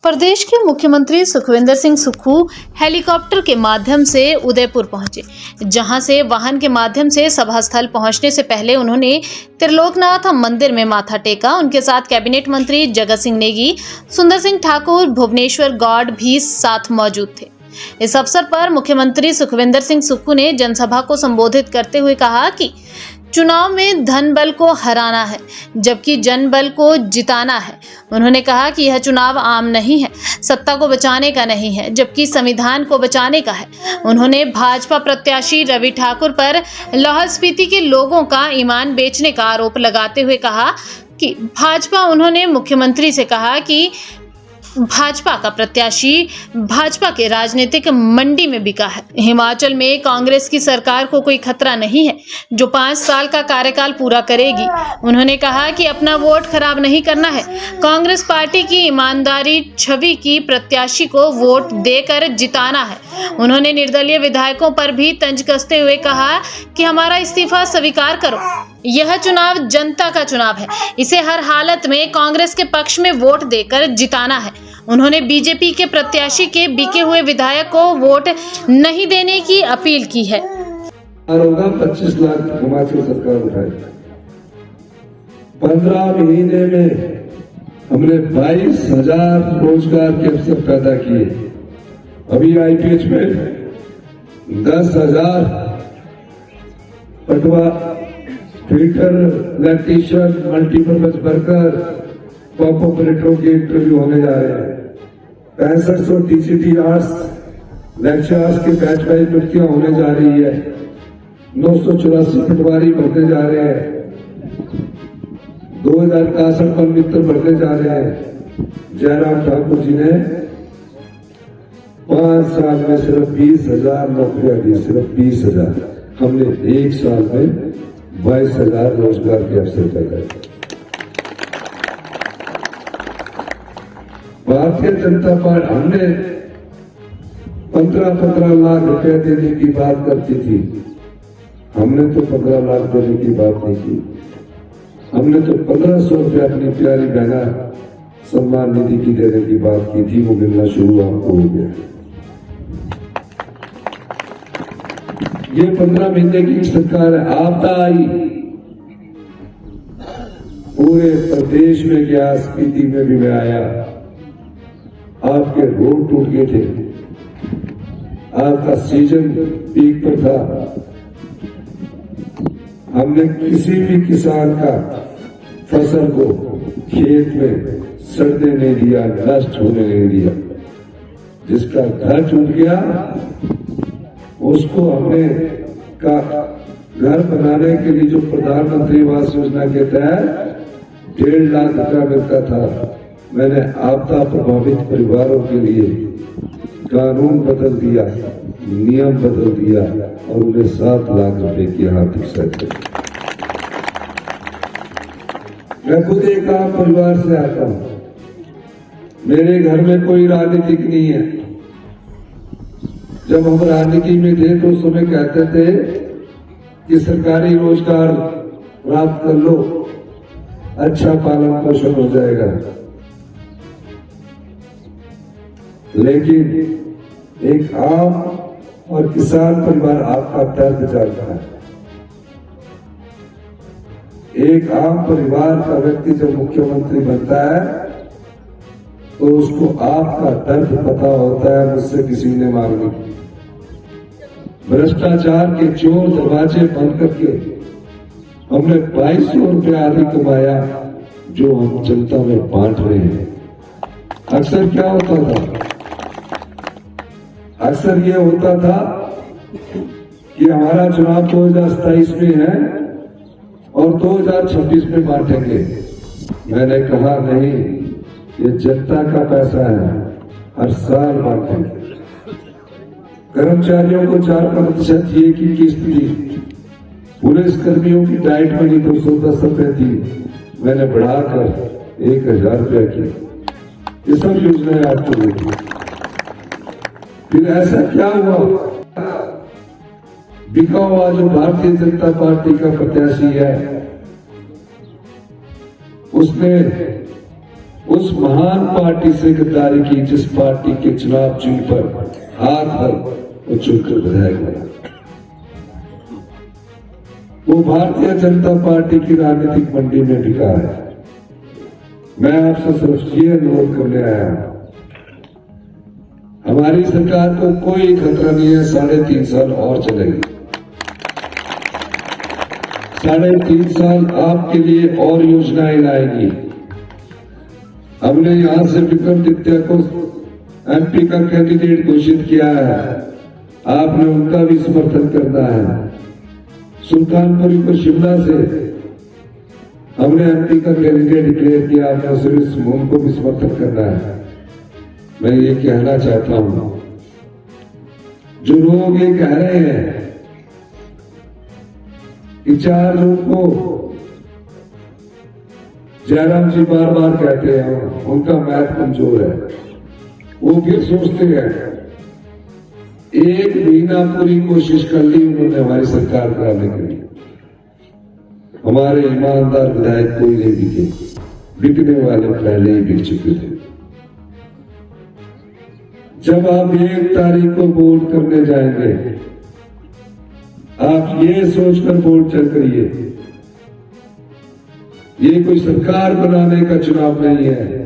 प्रदेश के मुख्यमंत्री सुखविंदर सिंह सुक्खू हेलीकॉप्टर के माध्यम से उदयपुर पहुंचे, जहां से वाहन के माध्यम से सभा स्थल पहुंचने से पहले उन्होंने त्रिलोकनाथ मंदिर में माथा टेका। उनके साथ कैबिनेट मंत्री जगत सिंह नेगी, सुंदर सिंह ठाकुर, भुवनेश्वर गौड़ भी साथ मौजूद थे। इस अवसर पर मुख्यमंत्री सुखविंदर सिंह सुक्खू ने जनसभा को संबोधित करते हुए कहा कि चुनाव में धन बल को हराना है, जबकि जन बल को जिताना है। उन्होंने कहा कि यह चुनाव आम नहीं है, सत्ता को बचाने का नहीं है, जबकि संविधान को बचाने का है। उन्होंने भाजपा प्रत्याशी रवि ठाकुर पर लाहौल स्पीति के लोगों का ईमान बेचने का आरोप लगाते हुए कहा कि उन्होंने मुख्यमंत्री से कहा कि भाजपा का प्रत्याशी भाजपा के राजनीतिक मंडी में बिका है। हिमाचल में कांग्रेस की सरकार को कोई खतरा नहीं है, जो 5 साल का कार्यकाल पूरा करेगी। उन्होंने कहा कि अपना वोट खराब नहीं करना है। कांग्रेस पार्टी की ईमानदारी छवि की प्रत्याशी को वोट देकर जिताना है। उन्होंने निर्दलीय विधायकों पर भी तंज कसते हुए कहा कि हमारा इस्तीफा स्वीकार करो। यह चुनाव जनता का चुनाव है, इसे हर हालत में कांग्रेस के पक्ष में वोट देकर जिताना है। उन्होंने बीजेपी के प्रत्याशी के बिके हुए विधायक को वोट नहीं देने की अपील की है। 25 लाख हिमाचल सरकार उठाई। 15 महीने में हमने 22,000 रोजगार के अवसर पैदा किए। अभी आईपीएच में 10,000 Patwa, filter, electrician, multipurpose worker, pump ऑपरेटरों के इंटरव्यू होने जा रहे हैं। 6500 टीसीटी आर्ट्स लेक्चरर्स के बैच वाइज भर्तियां होने जा रही है। 984 पटवारी भरने जा रहे हैं। 2061 वन मित्र भरने जा रहे हैं। जयराम ठाकुर जी ने 5 साल में सिर्फ 20,000 नौकरियां दी, सिर्फ 20,000। हमने 1 साल में 22,000 रोजगार के अवसर पैदा किए। भारतीय जनता पार्टी हमने 15 लाख रुपए देने की बात करती थी। हमने तो 15 लाख देने की बात नहीं की। हमने तो 1,500 रुपए अपनी प्यारी बहना सम्मान निधि की देने की बात की थी। वो मिलना शुरू आपको हो गया। ये 15 महीने की सरकार है। आपदा आई, पूरे प्रदेश में गया, स्पीति में भी मैं आया। आपके रोड टूट गए थे, आपका सीजन पीक पर था। हमने किसी भी किसान का फसल को खेत में सड़ने नहीं दिया, नष्ट होने नहीं दिया। जिसका घर टूट गया उसको हमने का घर बनाने के लिए जो प्रधानमंत्री आवास योजना के तहत 1.5 लाख रुपया मिलता था, मैंने आपदा प्रभावित परिवारों के लिए कानून बदल दिया, नियम बदल दिया और उन्हें 7 लाख रुपए की आर्थिक सहायता। मैं खुद एक आम परिवार से आता हूं। मेरे घर में कोई राजनीतिक नहीं है। जब हम राजनीति में थे तो उस समय कहते थे कि सरकारी रोजगार प्राप्त कर लो, अच्छा पालन पोषण हो जाएगा। लेकिन एक आम और किसान परिवार आपका दर्द जानता है। एक आम परिवार का व्यक्ति जब मुख्यमंत्री बनता है तो उसको आपका दर्द पता होता है, मुझसे किसी ने मांगी। भ्रष्टाचार के चोर दरवाजे बंद करके हमने 2200 रुपया अधिक कमाया, जो हम जनता में बांट रहे हैं। अक्सर क्या होता था? अक्सर ये होता था कि हमारा चुनाव 2027 में है और 2026 में बांटेंगे। मैंने कहा नहीं, ये जनता का पैसा है, हर साल बांटेंगे। कर्मचारियों को 4% ये की किस्त दी। पुलिस कर्मियों की डाइट मनी 210 रुपए थी, मैंने बढ़ाकर 1,000 रुपया की। ये सब योजनाएं आपको देखी। फिर ऐसा क्या हुआ? बिका हुआ जो भारतीय जनता पार्टी का प्रत्याशी है, उसने उस महान पार्टी से गद्दारी की जिस पार्टी के चुनाव चिन्ह पर हाथ भर वो चुनकर विधायक बना। वो भारतीय जनता पार्टी की राजनीतिक मंडी में बिका है। मैं आपसे सिर्फ ये अनुरोध करने आया हूं, हमारी सरकार को कोई खतरा नहीं है, 3.5 साल और चलेगी। 3.5 साल आपके लिए और योजनाएं लाएगी। हमने यहां से विक्रमादित्य को एमपी का कैंडिडेट घोषित किया है, आपने उनका भी समर्थन करना है। सुल्तानपुरी को शिमला से हमने एमपी का कैंडिडेट डिक्लेयर किया, आपने सुरेश मोहन को भी समर्थन करना है। मैं ये कहना चाहता हूं, जो लोग ये कह रहे हैं कि 4 जून को जयराम जी बार बार कहते हैं उनका मैथ कमजोर है, वो फिर सोचते हैं। 1 महीना पूरी कोशिश कर ली उन्होंने हमारी सरकार कराने के लिए। हमारे ईमानदार विधायक कोई नहीं बिके, बिकने वाले पहले ही बिक चुके थे। जब आप 1 तारीख को वोट करने जाएंगे, आप ये सोचकर वोट चेक करिए, ये कोई सरकार बनाने का चुनाव नहीं है।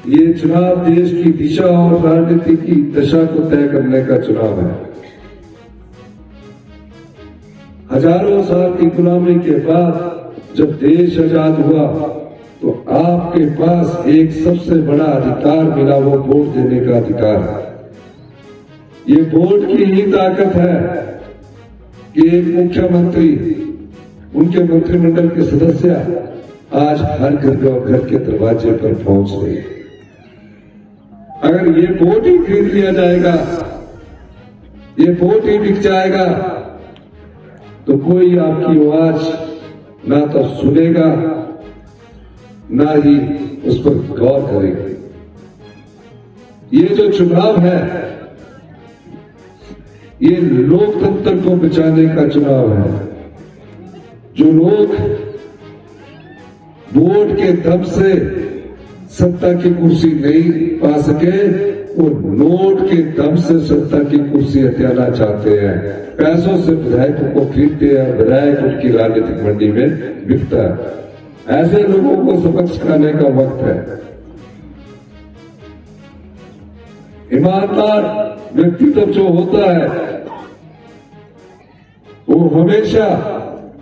ये चुनाव देश की दिशा और राजनीति की दशा को तय करने का चुनाव है। हजारों साल की गुलामी के बाद जब देश आजाद हुआ तो आपके पास एक सबसे बड़ा अधिकार मिला, वो वोट देने का अधिकार है। ये वोट की ही ताकत है कि एक मुख्यमंत्री, उनके मंत्रिमंडल के सदस्य आज हर घर के दरवाजे पर पहुंच रहे हैं। अगर ये वोट ही खरीद लिया जाएगा, ये वोट ही बिक जाएगा, तो कोई आपकी आवाज ना तो सुनेगा ना ही उस पर गौर करेगा। ये जो चुनाव है, ये लोकतंत्र को बचाने का चुनाव है। जो लोग वोट के दम से सत्ता की कुर्सी नहीं पा सके, वो नोट के दम से सत्ता की कुर्सी हथियाना चाहते हैं। पैसों से विधायकों को खरीदते हैं, विधायक उनकी राजनीतिक मंडी में बिकता है। ऐसे लोगों को सबक सिखाने का वक्त है। ईमानदार व्यक्तित्व जो होता है, वो हमेशा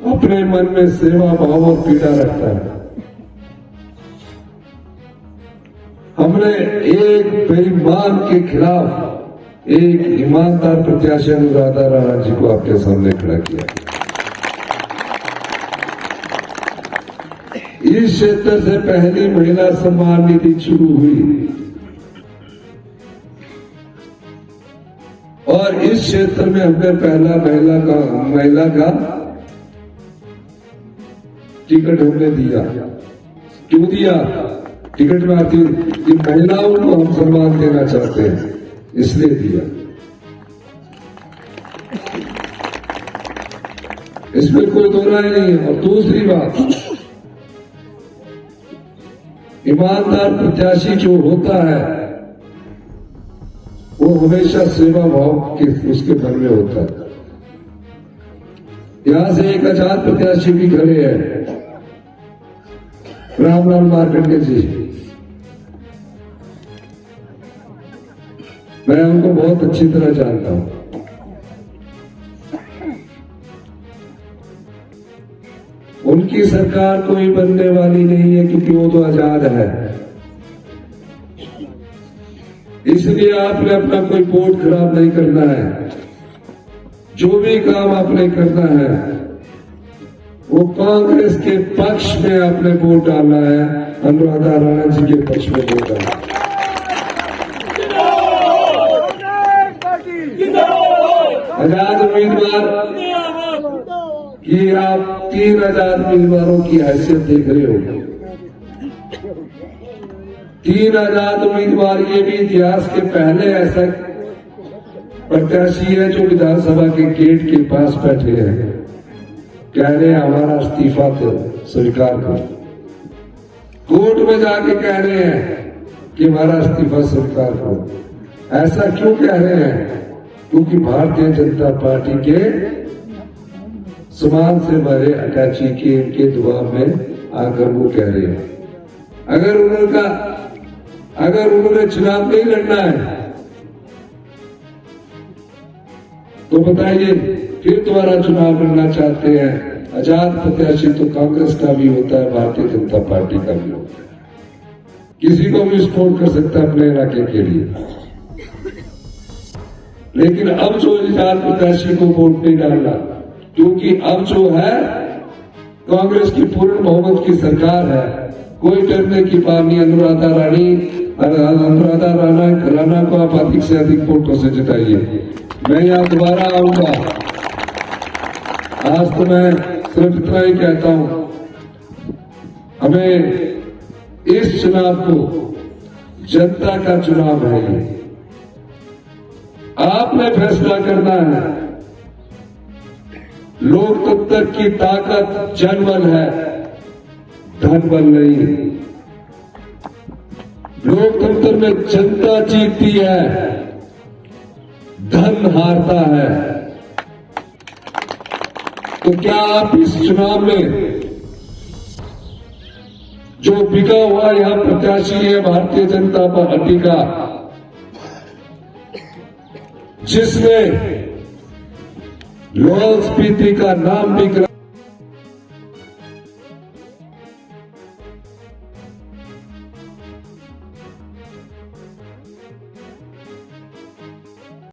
अपने मन में सेवा भाव और पीड़ा रखता है। हमने एक बेईमान के खिलाफ एक ईमानदार प्रत्याशी अनुराधा राणा जी को आपके सामने खड़ा किया। इस क्षेत्र से पहली महिला सम्मान निधि शुरू हुई और इस क्षेत्र में हमने पहला महिला का टिकट हमने दिया। क्यों दिया? टिकट में आती कि महिलाओं को हम सम्मान देना चाहते हैं, इसलिए दिया। इसमें कोई दो राय नहीं है। और दूसरी बात, ईमानदार प्रत्याशी जो होता है वो हमेशा सेवा भाव के उसके मन में होता है। यहां से एक आजाद प्रत्याशी भी खड़े हैं, रामलाल मार्कंडे जी। मैं उनको बहुत अच्छी तरह जानता हूं। उनकी सरकार कोई बनने वाली नहीं है क्योंकि वो तो आजाद है। इसलिए आपने अपना कोई वोट खराब नहीं करना है। जो भी काम आपने करना है वो कांग्रेस के पक्ष में आपने वोट डालना है, अनुराधा राणा जी के पक्ष में वोट डालना है। आजाद उम्मीदवार कि आप 3 आजाद उम्मीदवारों की हैसियत देख रहे हो। 3 आजाद उम्मीदवार ये भी इतिहास के पहले ऐसा प्रत्याशी है जो विधानसभा के गेट के पास बैठे हैं, कह रहे हैं हमारा इस्तीफा तो स्वीकार करो। कोर्ट में जाके कह रहे हैं कि हमारा इस्तीफा स्वीकार करो। ऐसा क्यों कह रहे हैं? क्योंकि भारतीय जनता पार्टी के समान से हमारे अटैची के इनके दबाव में आकर वो कह रहे हैं। अगर उन्होंने चुनाव नहीं लड़ना है तो बताइए, फिर दोबारा चुनाव लड़ना चाहते हैं। आजाद प्रत्याशी तो कांग्रेस का भी होता है, भारतीय जनता पार्टी का भी होता है, किसी को भी सपोर्ट कर सकता है अपने इलाके के लिए। लेकिन अब जो आजाद प्रत्याशी को वोट नहीं डालना, क्योंकि अब जो है कांग्रेस की पूर्ण बहुमत की सरकार है, कोई डरने की बात नहीं। अनुराधा राणा को आप अधिक से अधिक वोटों से जिताइए। मैं यहाँ दोबारा आऊंगा। आज तो मैं सिर्फ इतना ही कहता हूं, हमें इस चुनाव को, जनता का चुनाव है ये, आपने फैसला करना है। लोकतंत्र की ताकत जनबल है, धनबल नहीं। लोकतंत्र में जनता जीतती है, धन हारता है। तो क्या आप इस चुनाव में जो बिका हुआ यहां प्रत्याशी है भारतीय जनता पार्टी का, जिसने लाहौल स्पीति का नाम बिक